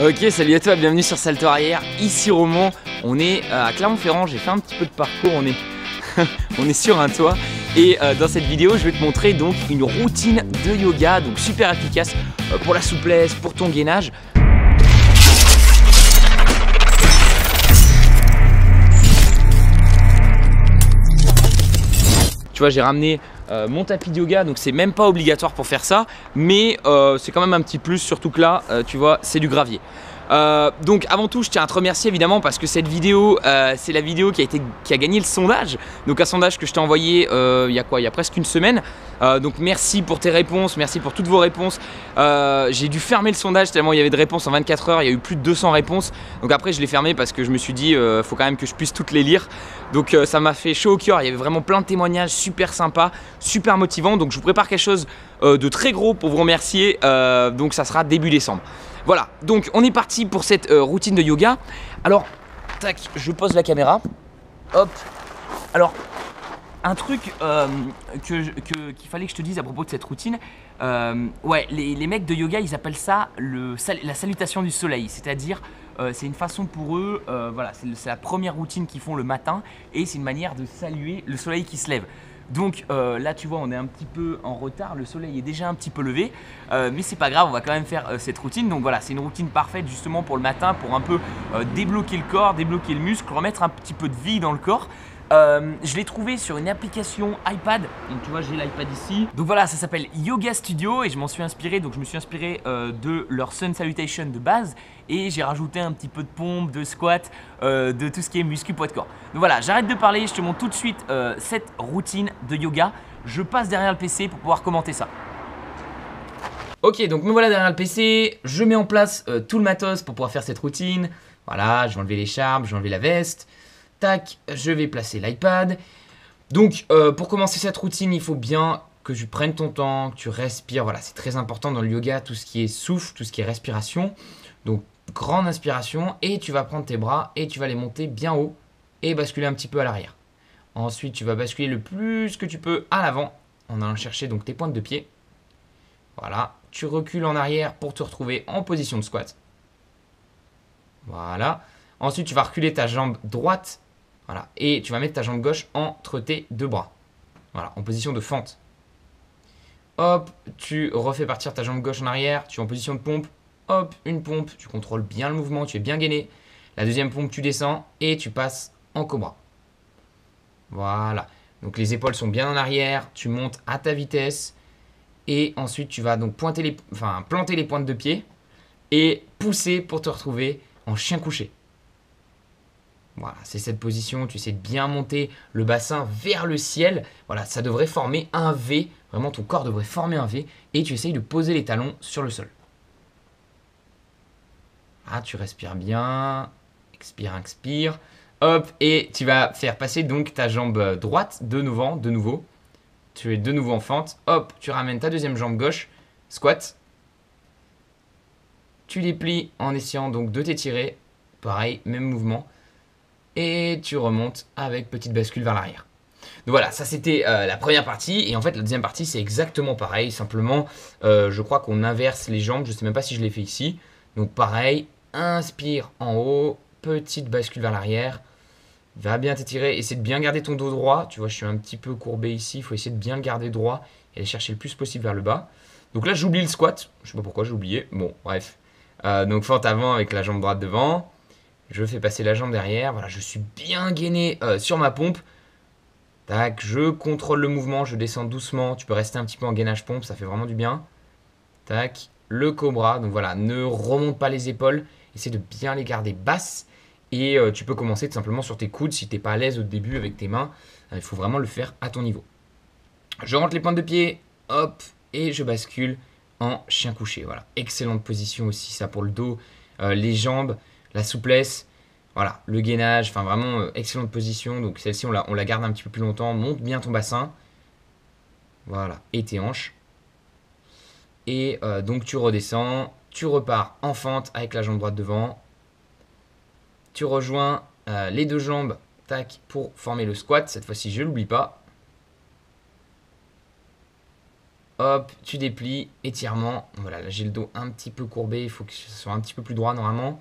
Ok, salut à toi, bienvenue sur Salto Arrière, ici Roman. On est à Clermont-Ferrand, j'ai fait un petit peu de parcours, on est, on est sur un toit. Et dans cette vidéo, je vais te montrer donc une routine de yoga, donc super efficace pour la souplesse, pour ton gainage. Tu vois, j'ai ramené mon tapis de yoga, donc c'est même pas obligatoire pour faire ça, mais c'est quand même un petit plus, surtout que là, tu vois, c'est du gravier. Donc avant tout, je tiens à te remercier évidemment parce que cette vidéo, c'est la vidéo qui a gagné le sondage. Donc un sondage que je t'ai envoyé il y a presque une semaine. Donc merci pour tes réponses, merci pour toutes vos réponses. J'ai dû fermer le sondage tellement il y avait de réponses en 24 heures, il y a eu plus de 200 réponses. Donc après je l'ai fermé parce que je me suis dit faut quand même que je puisse toutes les lire. Donc ça m'a fait chaud au cœur, il y avait vraiment plein de témoignages super sympas, super motivants. Donc je vous prépare quelque chose de très gros pour vous remercier, donc ça sera début décembre. Voilà, donc on est parti pour cette routine de yoga. Alors, tac, je pose la caméra. Hop. Alors, un truc qu'il fallait que je te dise à propos de cette routine. Ouais, les mecs de yoga, ils appellent ça la salutation du soleil. C'est-à-dire, c'est une façon pour eux, voilà, c'est la première routine qu'ils font le matin. Et c'est une manière de saluer le soleil qui se lève. Donc là tu vois on est un petit peu en retard, le soleil est déjà un petit peu levé, mais c'est pas grave, on va quand même faire cette routine. Donc voilà, c'est une routine parfaite justement pour le matin, pour un peu débloquer le corps, débloquer le muscle, remettre un petit peu de vie dans le corps. Je l'ai trouvé sur une application iPad, donc tu vois j'ai l'iPad ici. Donc voilà, ça s'appelle Yoga Studio et je m'en suis inspiré, donc je me suis inspiré de leur Sun Salutation de base et j'ai rajouté un petit peu de pompe, de squat, de tout ce qui est muscu poids de corps. Donc voilà, j'arrête de parler, je te montre tout de suite cette routine de yoga. Je passe derrière le PC pour pouvoir commenter ça. Ok, donc me voilà derrière le PC, je mets en place tout le matos pour pouvoir faire cette routine. Voilà, je vais enlever l'écharpe, je vais enlever la veste. Tac, je vais placer l'iPad. Donc pour commencer cette routine, il faut bien que tu prennes ton temps, que tu respires. Voilà, c'est très important dans le yoga, tout ce qui est souffle, tout ce qui est respiration. Donc grande inspiration et tu vas prendre tes bras et tu vas les monter bien haut et basculer un petit peu à l'arrière. Ensuite, tu vas basculer le plus que tu peux à l'avant en allant chercher donc tes pointes de pied. Voilà, tu recules en arrière pour te retrouver en position de squat. Voilà. Ensuite, tu vas reculer ta jambe droite. Voilà. Et tu vas mettre ta jambe gauche entre tes deux bras. Voilà, en position de fente. Hop, tu refais partir ta jambe gauche en arrière. Tu es en position de pompe. Hop, une pompe. Tu contrôles bien le mouvement. Tu es bien gainé. La deuxième pompe, tu descends et tu passes en cobra. Voilà. Donc les épaules sont bien en arrière. Tu montes à ta vitesse. Et ensuite, tu vas donc planter les pointes de pied et pousser pour te retrouver en chien couché. Voilà, c'est cette position, tu essaies de bien monter le bassin vers le ciel. Voilà, ça devrait former un V. Vraiment, ton corps devrait former un V. Et tu essayes de poser les talons sur le sol. Ah, tu respires bien. Expire, inspire. Hop, et tu vas faire passer donc ta jambe droite de nouveau. Tu es de nouveau en fente. Hop, tu ramènes ta deuxième jambe gauche. Squat. Tu les plies en essayant donc de t'étirer. Pareil, même mouvement. Et tu remontes avec petite bascule vers l'arrière. Donc voilà, ça c'était la première partie. Et en fait, la deuxième partie, c'est exactement pareil. Simplement, je crois qu'on inverse les jambes. Je ne sais même pas si je l'ai fait ici. Donc pareil, inspire en haut, petite bascule vers l'arrière. Va bien t'étirer. Essaie de bien garder ton dos droit. Tu vois, je suis un petit peu courbé ici. Il faut essayer de bien le garder droit et aller chercher le plus possible vers le bas. Donc là, j'oublie le squat. Je ne sais pas pourquoi j'ai oublié. Bon, bref. Donc fente avant avec la jambe droite devant. Je fais passer la jambe derrière. Voilà, je suis bien gainé sur ma pompe. Tac, je contrôle le mouvement. Je descends doucement. Tu peux rester un petit peu en gainage pompe. Ça fait vraiment du bien. Tac, le cobra. Donc voilà, ne remonte pas les épaules. Essaie de bien les garder basses. Et tu peux commencer tout simplement sur tes coudes. Si tu n'es pas à l'aise au début avec tes mains, il faut vraiment le faire à ton niveau. Je rentre les pointes de pied. Hop, et je bascule en chien couché. Voilà, excellente position aussi ça pour le dos. Les jambes. La souplesse, voilà, le gainage, enfin vraiment excellente position. Donc celle-ci, on la garde un petit peu plus longtemps. Monte bien ton bassin. Voilà, et tes hanches. Et donc tu redescends, tu repars en fente avec la jambe droite devant. Tu rejoins les deux jambes, tac, pour former le squat. Cette fois-ci, je ne l'oublie pas. hop, tu déplies, étirement. Voilà, là j'ai le dos un petit peu courbé, il faut que ce soit un petit peu plus droit normalement.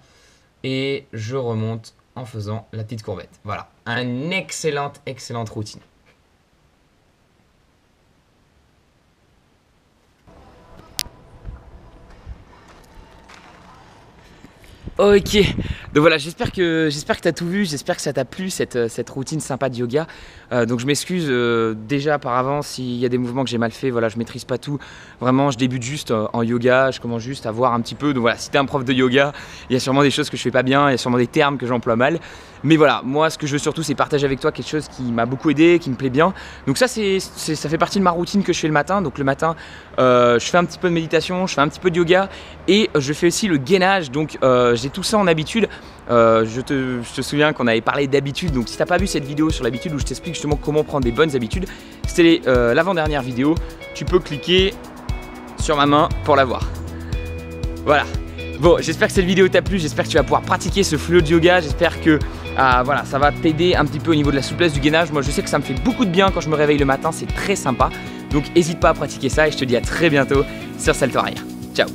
Et je remonte en faisant la petite courbette. Voilà, une excellente routine. Ok, donc voilà, j'espère que tu as tout vu, j'espère que ça t'a plu cette routine sympa de yoga. Donc je m'excuse déjà par avance s'il y a des mouvements que j'ai mal fait, voilà, je maîtrise pas tout. Vraiment, je débute juste en yoga, je commence juste à voir un petit peu. Donc voilà, si t'es un prof de yoga, il y a sûrement des choses que je fais pas bien, il y a sûrement des termes que j'emploie mal. Mais voilà, moi ce que je veux surtout c'est partager avec toi quelque chose qui m'a beaucoup aidé, qui me plaît bien. Donc ça ça fait partie de ma routine que je fais le matin. Donc le matin, je fais un petit peu de méditation, je fais un petit peu de yoga et je fais aussi le gainage. Donc j'ai tout ça en habitude. Je te souviens qu'on avait parlé d'habitude. Donc si t'as pas vu cette vidéo sur l'habitude où je t'explique justement comment prendre des bonnes habitudes, c'était l'avant-dernière vidéo. Tu peux cliquer sur ma main pour la voir. Voilà. Bon, j'espère que cette vidéo t'a plu, j'espère que tu vas pouvoir pratiquer ce flow de yoga, j'espère que voilà, ça va t'aider un petit peu au niveau de la souplesse du gainage. Moi je sais que ça me fait beaucoup de bien quand je me réveille le matin, c'est très sympa. Donc n'hésite pas à pratiquer ça et je te dis à très bientôt sur Salto Arrière. Ciao.